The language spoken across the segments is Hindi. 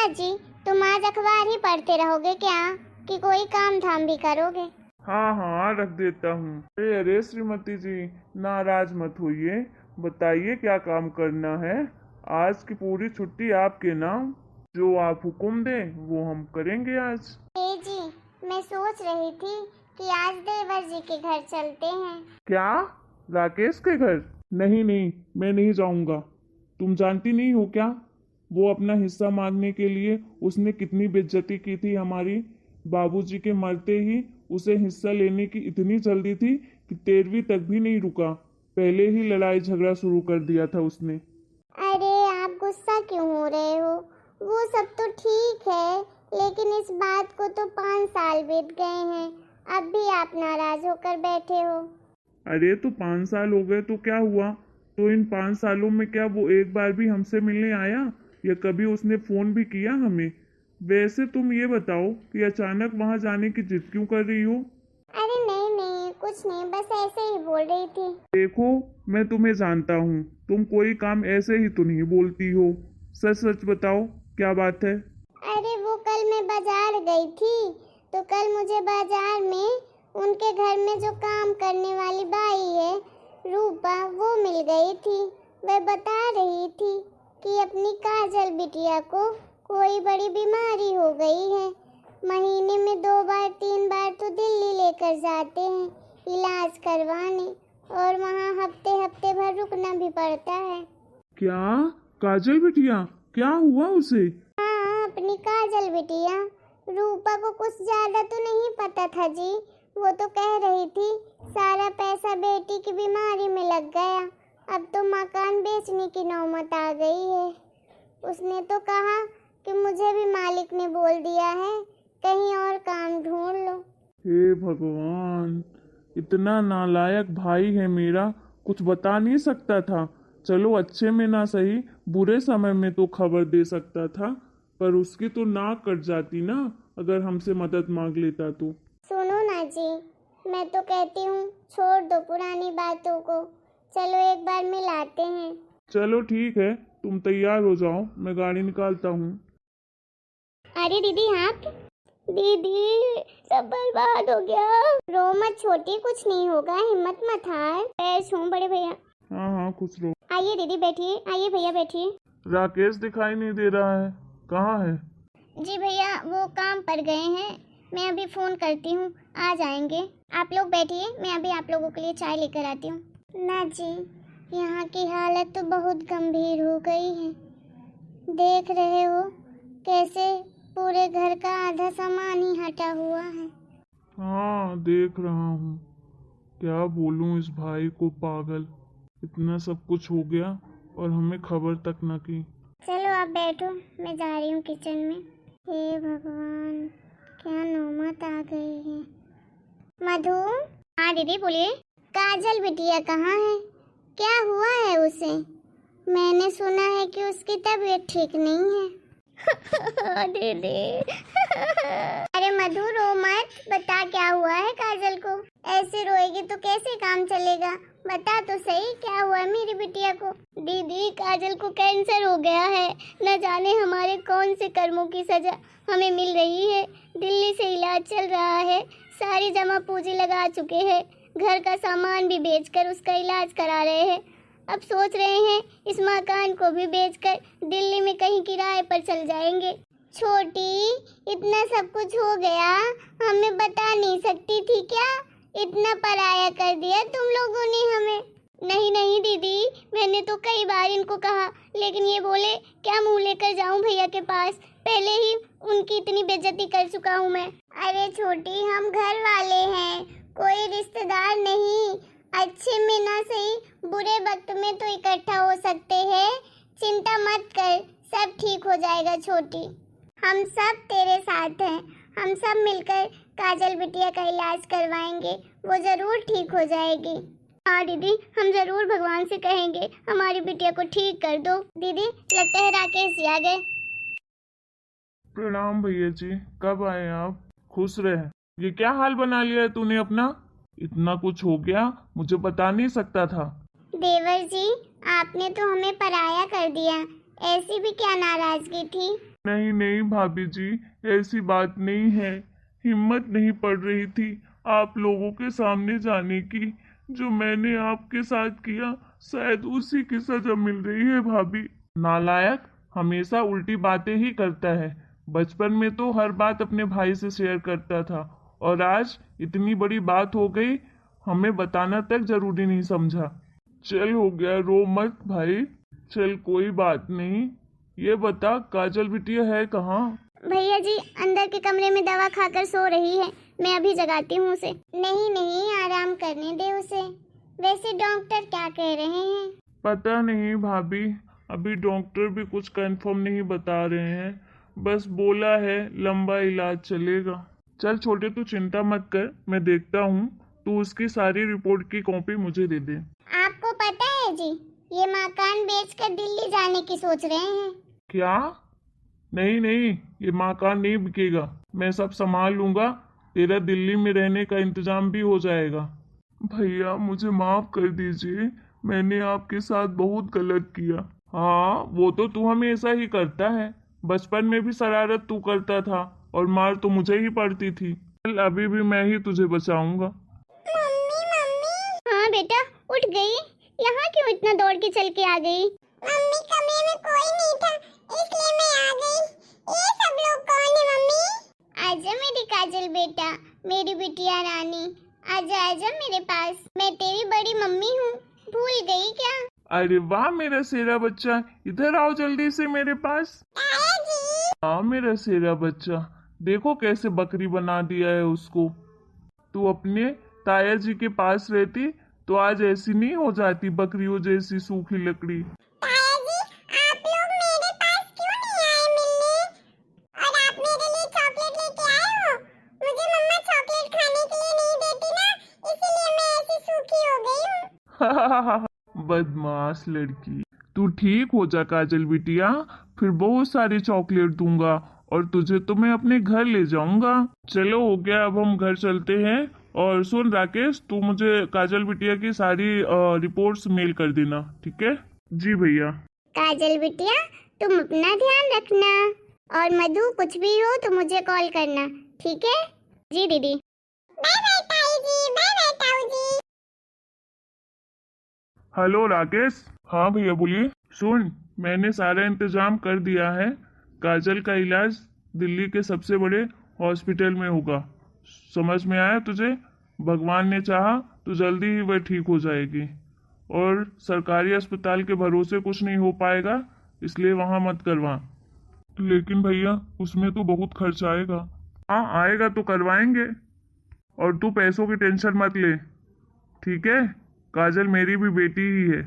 अच्छा जी, तुम आज अखबार ही पढ़ते रहोगे क्या कि कोई काम धाम भी करोगे? हाँ हाँ, रख देता हूँ। अरे श्रीमती जी, नाराज मत होइए। बताइए क्या काम करना है। आज की पूरी छुट्टी आपके नाम। जो आप हुक्म दें वो हम करेंगे आज। जी, मैं सोच रही थी कि आज देवर जी के घर चलते हैं। क्या? राकेश के घर? नहीं नहीं, मैं नहीं जाऊंगा। तुम जानती नहीं हो क्या? वो अपना हिस्सा मांगने के लिए उसने कितनी बेइज्जती की थी हमारी। बाबूजी के मरते ही उसे हिस्सा लेने की इतनी जल्दी थी कि 13वीं तक भी नहीं रुका। पहले ही लड़ाई झगड़ा शुरू कर दिया था उसने। अरे आप गुस्सा क्यों हो रहे हो? वो सब तो ठीक है, लेकिन इस बात को तो 5 साल बीत गए हैं, अब भी आप नाराज होकर बैठे हो। अरे तो 5 साल हो गए तो क्या हुआ? तो इन 5 सालों में क्या वो एक बार भी हमसे मिलने आया या कभी उसने फोन भी किया हमें? वैसे तुम ये बताओ कि अचानक वहां जाने की जिद क्यों कर रही हो? अरे नहीं नहीं, कुछ नहीं, बस ऐसे ही बोल रही थी। देखो, मैं तुम्हें जानता हूँ। तुम कोई काम ऐसे ही तो नहीं बोलती हो। सच सच बताओ, क्या बात है? अरे वो कल मैं बाजार गई थी, तो कल मुझे बाजार में उनके घर में जो काम करने वाली बाई है, रूपा, वो मिल गई थी। वह बता रही थी कि अपनी काजल बिटिया को कोई बड़ी बीमारी हो गई है। महीने में 2 बार 3 बार तो दिल्ली लेकर जाते हैं इलाज करवाने, और वहाँ हफ्ते हफ्ते भर रुकना भी पड़ता है। क्या? काजल बिटिया? क्या हुआ उसे? हाँ, अपनी काजल बिटिया। रूपा को कुछ ज्यादा तो नहीं पता था जी। वो तो कह रही थी सारा पैसा बेटी की बीमारी में लग गया, अब तो मकान बेचने की नौबत आ गई है। उसने तो कहा कि मुझे भी मालिक ने बोल दिया है कहीं और काम ढूंढ लो। हे भगवान, इतना नालायक भाई है मेरा, कुछ बता नहीं सकता था। चलो अच्छे में ना सही, बुरे समय में तो खबर दे सकता था, पर उसकी तो नाक कट जाती ना अगर हमसे मदद मांग लेता तो। सुनो ना जी, मैं तो कहती हूँ छोड़ दो पुरानी बातों को, चलो एक बार मिलाते हैं। चलो ठीक है, तुम तैयार हो जाओ, मैं गाड़ी निकालता हूँ। अरे दीदी आप, दीदी सब बर्बाद हो गया। रो मत छोटी, कुछ नहीं होगा, हिम्मत मत हार। पैर छू बड़े भैया। हाँ हाँ, खुश रहो। आइए दीदी बैठिए, आइए भैया बैठिए। राकेश दिखाई नहीं दे रहा है, कहाँ है? जी भैया वो काम पर गए हैं, मैं अभी फोन करती हूँ, आ जाएंगे। आप लोग बैठिए, मैं अभी आप लोगों के लिए चाय लेकर आती हूँ। ना जी, यहाँ की हालत तो बहुत गंभीर हो गई है। देख रहे हो कैसे पूरे घर का आधा सामान ही हटा हुआ है। हाँ देख रहा हूँ। क्या बोलूँ इस भाई को, पागल। इतना सब कुछ हो गया और हमें खबर तक न की। चलो आप बैठो, मैं जा रही हूँ किचन में। हे भगवान, क्या नौबत आ गई है। मधु। हाँ दीदी बोलिए। काजल बिटिया कहाँ है? क्या हुआ है उसे? मैंने सुना है कि उसकी तबीयत ठीक नहीं है। दीदी। अरे मधु रो मत, बता क्या हुआ है काजल को? ऐसे रोएगी तो कैसे काम चलेगा? बता तो सही क्या हुआ है मेरी बिटिया को? दीदी काजल को कैंसर हो गया है, न जाने हमारे कौन से कर्मों की सजा हमें मिल रही है। दिल्ली से इलाज चल रहा है, सारी जमा पूंजी लगा चुके हैं, घर का सामान भी बेचकर उसका इलाज करा रहे हैं। अब सोच रहे हैं इस मकान को भी बेचकर दिल्ली में कहीं किराए पर चल जाएंगे। छोटी, इतना सब कुछ हो गया, हमें बता नहीं सकती थी क्या? इतना पराया कर दिया तुम लोगों ने हमें। नहीं नहीं दीदी, मैंने तो कई बार इनको कहा, लेकिन ये बोले क्या मुंह लेकर जाऊं भैया के पास, पहले ही उनकी इतनी बेइज्जती कर चुका हूं मैं। अरे छोटी, हम घर वाले हैं, कोई रिश्तेदार नहीं। अच्छे में ना सही, बुरे वक्त में तो इकट्ठा हो सकते हैं। चिंता मत कर, सब ठीक हो जाएगा छोटी। हम सब तेरे साथ हैं, हम सब मिलकर काजल बिटिया का इलाज करवाएंगे, वो जरूर ठीक हो जाएगी। हाँ दीदी, हम जरूर भगवान से कहेंगे हमारी बिटिया को ठीक कर दो। दीदी लगता है राकेश जी आ गए। प्रणाम भैया जी, कब आए आप? खुश रहे। ये क्या हाल बना लिया है तूने अपना? इतना कुछ हो गया, मुझे बता नहीं सकता था। देवर जी, आपने तो हमें पराया कर दिया, ऐसी भी क्या नाराजगी थी? नहीं नहीं भाभी जी, ऐसी बात नहीं है। हिम्मत नहीं पड़ रही थी आप लोगों के सामने जाने की। जो मैंने आपके साथ किया, शायद उसी की सजा मिल रही है भाभी। नालायक हमेशा उल्टी बातें ही करता है। बचपन में तो हर बात अपने भाई से शेयर करता था, और आज इतनी बड़ी बात हो गई, हमें बताना तक जरूरी नहीं समझा। चल हो गया, रो मत भाई। चल कोई बात नहीं। ये बता काजल बिटिया है कहाँ? भैया जी अंदर के कमरे में दवा खाकर सो रही है, मैं अभी जगाती हूँ उसे। नहीं नहीं, आराम करने दे उसे। वैसे डॉक्टर क्या कह रहे हैं? पता नहीं भाभी, अभी डॉक्टर भी कुछ कंफर्म नहीं बता रहे हैं। बस बोला है लंबा इलाज चलेगा। चल छोटे तू चिंता मत कर, मैं देखता हूँ। तू उसकी सारी रिपोर्ट की कॉपी मुझे दे दे। आपको पता है जी, ये मकान बेचकर दिल्ली जाने की सोच रहे हैं। क्या? नहीं नहीं, ये मकान नहीं बिकेगा। मैं सब संभाल लूंगा। तेरा दिल्ली में रहने का इंतजाम भी हो जाएगा। भैया मुझे माफ कर दीजिए, मैंने आपके साथ बहुत गलत किया। हाँ, वो तो तू हमेशा ही करता है। बचपन में भी शरारत तू करता था, और मार तो मुझे ही पड़ती थी। चल अभी भी मैं ही तुझे बचाऊंगा। Mummy mummy. हाँ बेटा, उठ गई? यहाँ क्यों इतना दौड़ के चल के आ गई? मम्मी कमरे में कोई नहीं था, इसलिए मैं आ गई। ये सब लोग कौन है मम्मी? आजा मेरी काजल बेटा, मेरी बिटिया रानी, आजा आजा मेरे पास। मैं तेरी बड़ी मम्मी हूँ, भूल गई क्या? अरे वाह मेरा शेरा बच्चा, इधर आओ जल्दी से मेरे पास। हाँ मेरा शेरा बच्चा, देखो कैसे बकरी बना दिया है उसको। तू अपने ताया जी के पास रहती तो आज ऐसी नहीं हो जाती, बकरियों जैसी सूखी लकड़ी। ताया जी, आप लोग मेरे पास क्यों नहीं आए मिलने? और आप मेरे लिए चॉकलेट लेके आए हो? मुझे मम्मा चॉकलेट खाने के लिए नहीं देती ना, इसीलिए मैं ऐसी सूखी हो गई हूँ। बदमाश लड़की। तू ठीक हो जा काजल बिटिया, फिर बहुत सारी चॉकलेट दूंगा, और तुझे तो मैं अपने घर ले जाऊंगा। चलो हो गया, अब हम घर चलते हैं। और सुन राकेश, तू मुझे काजल बिटिया की सारी रिपोर्ट्स मेल कर देना, ठीक है? जी भैया। काजल बिटिया तुम अपना ध्यान रखना, और मधु कुछ भी हो तो मुझे कॉल करना, ठीक है? जी दीदी। बाय बाय ताई जी, बाय बाय ताऊ जी। हेलो राकेश। हाँ भैया बोलिए। सुन, मैंने सारा इंतजाम कर दिया है। काजल का इलाज दिल्ली के सबसे बड़े हॉस्पिटल में होगा। समझ में आया तुझे? भगवान ने चाहा तो जल्दी ही वह ठीक हो जाएगी। और सरकारी अस्पताल के भरोसे कुछ नहीं हो पाएगा, इसलिए वहां मत करवा। लेकिन भैया उसमें तो बहुत खर्च आएगा। हाँ आएगा तो करवाएंगे, और तू पैसों की टेंशन मत ले, ठीक है? काजल मेरी भी बेटी ही है।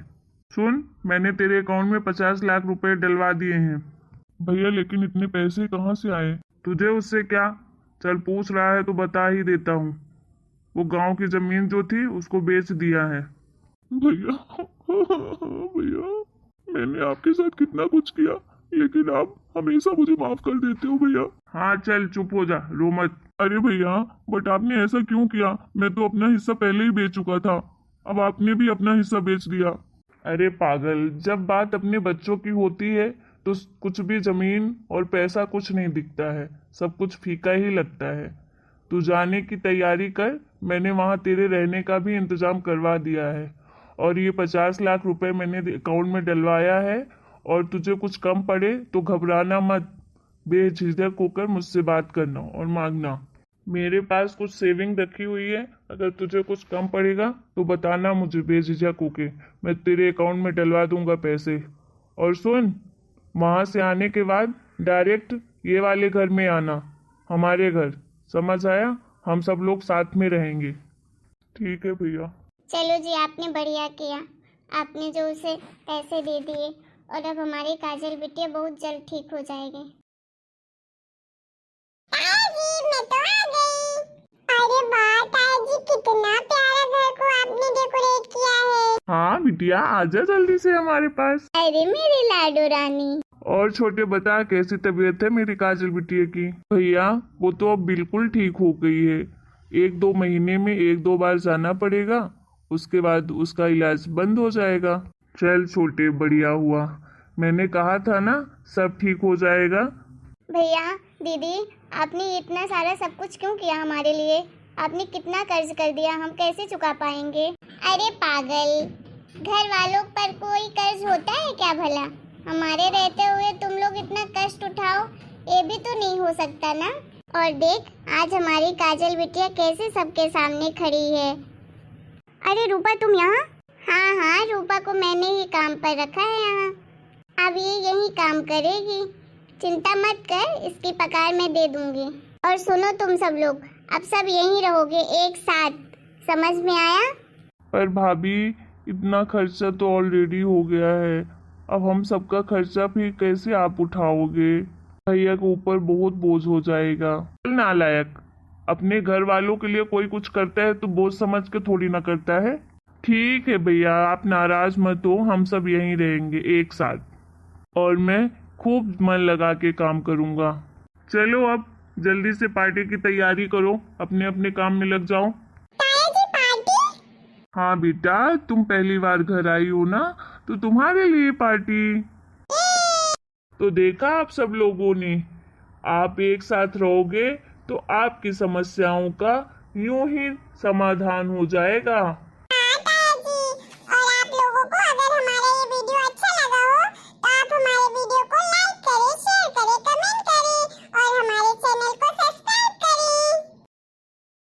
सुन, मैंने तेरे अकाउंट में 50 लाख रुपए डलवा दिए हैं। भैया लेकिन इतने पैसे कहाँ से आए? तुझे उससे क्या? चल पूछ रहा है तो बता ही देता हूँ। वो गांव की जमीन जो थी उसको बेच दिया है। भैया भैया, मैंने आपके साथ कितना कुछ किया, लेकिन आप हमेशा मुझे माफ कर देते हो भैया। हाँ चल चुप हो जा, रो मत। अरे भैया, बट आपने ऐसा क्यों किया? मैं तो अपना हिस्सा पहले ही बेच चुका था, अब आपने भी अपना हिस्सा बेच दिया। अरे पागल, जब बात अपने बच्चों की होती है तो कुछ भी जमीन और पैसा कुछ नहीं दिखता है, सब कुछ फीका ही लगता है। तू जाने की तैयारी कर, मैंने वहां तेरे रहने का भी इंतजाम करवा दिया है। और ये 50 लाख रुपए मैंने अकाउंट में डलवाया है। और तुझे कुछ कम पड़े तो घबराना मत, बेझिझक होकर मुझसे बात करना और मांगना। मेरे पास कुछ सेविंग रखी हुई है, अगर तुझे कुछ कम पड़ेगा तो बताना मुझे बेझिझक होके, मैं तेरे अकाउंट में डलवा दूंगा पैसे। और सुन, वहां से आने के बाद डायरेक्ट ये वाले घर में आना, हमारे घर, समझ आया? हम सब लोग साथ में रहेंगे। ठीक है भैया। चलो जी, आपने बढ़िया किया, आपने जो उसे पैसे दे दिए, और अब हमारी काजल बिटिया बहुत जल्द ठीक हो जाएगी। ताया जी, मैं तो आ गई। अरे वाह ताया जी, कितना प्यारा घर को आपने डेकोरेट किया है। हाँ बिटिया, आजा जल्दी से हमारे पास। अरे मेरी लाडो रानी। और छोटे बता, कैसी तबीयत है मेरी काजल बिटिया की? भैया वो तो अब बिल्कुल ठीक हो गई है। 1-2 महीने में 1-2 बार जाना पड़ेगा, उसके बाद उसका इलाज बंद हो जाएगा। चल छोटे, बढ़िया हुआ। मैंने कहा था ना सब ठीक हो जाएगा। भैया दीदी, आपने इतना सारा सब कुछ क्यों किया हमारे लिए? आपने कितना कर्ज कर दिया, हम कैसे चुका पाएंगे? अरे पागल, घर वालों पर कोई कर्ज होता है क्या भला? हमारे रहते हुए तुम लोग इतना कष्ट उठाओ, ये भी तो नहीं हो सकता ना। और देख, आज हमारी काजल बिटिया कैसे सबके सामने खड़ी है। अरे रूपा, तुम यहाँ? हाँ हाँ, रूपा को मैंने ही काम पर रखा है यहाँ। अब ये यही काम करेगी, चिंता मत कर, इसकी पगार मैं दे दूंगी। और सुनो तुम सब लोग, अब सब यहीं रहोगे एक साथ, समझ में आया? पर भाभी, इतना खर्चा तो ऑलरेडी हो गया है, अब हम सबका खर्चा फिर कैसे आप उठाओगे? भैया के ऊपर बहुत बोझ हो जाएगा। नालायक, अपने घर वालों के लिए कोई कुछ करता है तो बोझ समझ के थोड़ी ना करता है। ठीक है भैया, आप नाराज मत हो, हम सब यहीं रहेंगे एक साथ, और मैं खूब मन लगा के काम करूंगा। चलो अब जल्दी से पार्टी की तैयारी करो, अपने अपने काम में लग जाओ। हाँ बेटा, तुम पहली बार घर आई हो ना, तो तुम्हारे लिए पार्टी। तो देखा आप सब लोगों ने, आप एक साथ रहोगे तो आपकी समस्याओं का यूं ही समाधान हो जाएगा।